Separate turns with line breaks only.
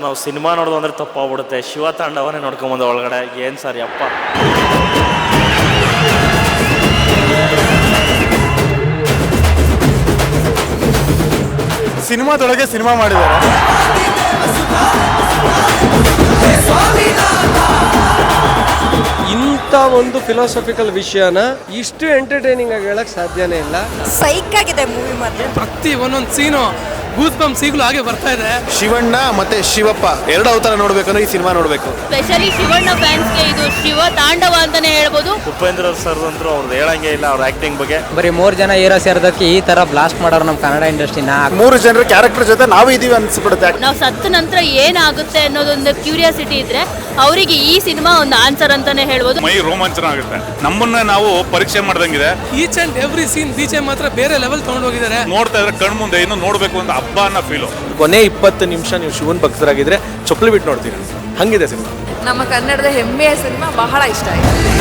ನಾವು ಸಿನಿಮಾ ನೋಡೋದು ಅಂದರೆ ತಪ್ಪಾಗ್ಬಿಡುತ್ತೆ. ಶಿವ ತಾಂಡವನೇ ನೋಡ್ಕೊಂಬಂದು ಒಳಗಡೆ ಏನು ಸರ್ ಯಪ್ಪ.
ಸಿನಿಮಾದೊಳಗೆ ಸಿನಿಮಾ ಮಾಡಿದ್ದಾರೆ.
ಇಂಥ ಒಂದು ಫಿಲಾಸಫಿಕಲ್ ವಿಷಯನ ಇಷ್ಟು ಎಂಟರ್ಟೈನಿಂಗ್ ಆಗಿ ಹೇಳಕ್ ಸಾಧ್ಯನೇ ಇಲ್ಲ.
ಸೈಕ್ ಆಗಿದೆ ಮೂವಿ ಮಾತ್ರ.
ಪ್ರತಿ ಒಂದೊಂದು ಸೀನು ಗೂಸ್ ಬಂಪ್ ಈಗಲೂ ಹಾಗೆ ಬರ್ತಾ ಇದೆ.
ಶಿವಣ್ಣ ಮತ್ತೆ ಶಿವಪ್ಪ ಎರಡು ಅವತಾರ ನೋಡ್ಬೇಕಂದ್ರೆ ಈ ಸಿನಿಮಾ ನೋಡ್ಬೇಕು.
ಸ್ಪೆಷಲಿ ಶಿವಣ್ಣ ಫ್ಯಾನ್ಸ್ಗೆ ಇದು ಶಿವ ತಾಂಡವ ಅಂತಾನೆ ಹೇಳ್ಬೋದು.
ಉಪೇಂದ್ರ ಸರ್ ಅಂತೂ ಅವ್ರದ್ದು ಹೇಳಂಗೆ ಇಲ್ಲ ಅವ್ರ ಆಕ್ಟಿಂಗ್ ಬಗ್ಗೆ.
ಬರೀ 3 ಜನ ಹೀರೋ ಸೇರೋದಕ್ಕೆ ಈ ತರ ಬ್ಲಾಸ್ಟ್ ಮಾಡೋರು ನಮ್ಮ ಕನ್ನಡ ಇಂಡಸ್ಟ್ರಿನ.
3 ಜನರ ಕ್ಯಾರೆಕ್ಟರ್ ಜೊತೆ ನಾವು ಇದೀವಿ ಅನ್ಸ್ಬಿಡುತ್ತೆ.
ನಾವು ಸತ್ತ ನಂತರ ಏನಾಗುತ್ತೆ ಅನ್ನೋದೊಂದು ಕ್ಯೂರಿಯಾಸಿಟಿ ಇದ್ರೆ ಅವರಿಗೆ ಈ ಸಿನಿಮಾ ಒಂದು ಆನ್ಸರ್ ಅಂತಾನೆ ಹೇಳ್ಬೋದು.
ಮೈ ರೋಮಾಂಚನ ಆಗುತ್ತೆ. ನಮ್ಮನ್ನ ನಾವು ಪರೀಕ್ಷೆ ಮಾಡ್ದಂಗಿದೆ.
Each and every scene DJ ಮಾತ್ರ ಬೇರೆ ಲೆವೆಲ್ ತಗೊಂಡು ಹೋಗಿದ್ದಾರೆ.
ನೋಡ್ತಾ ಇದ್ರೆ ಕಣ್ ಮುಂದೆ ಇನ್ನು ನೋಡ್ಬೇಕು ಅಂತ ಹಬ್ಬ ಅನ್ನೋ ಫೀಲು.
ಕೊನೆ 20 ನಿಮಿಷ ನೀವು ಶಿವನ್ ಭಕ್ತರಾಗಿದ್ರೆ ಚಪ್ಪಲಿ ಬಿಟ್ಟು ನೋಡ್ತೀರಿ. ಹಂಗಿದೆ ಸಿನಿಮಾ.
ನಮ್ಮ ಕನ್ನಡದ ಹೆಮ್ಮೆಯ ಸಿನಿಮಾ ಬಹಳ ಇಷ್ಟ ಆಯಿತು.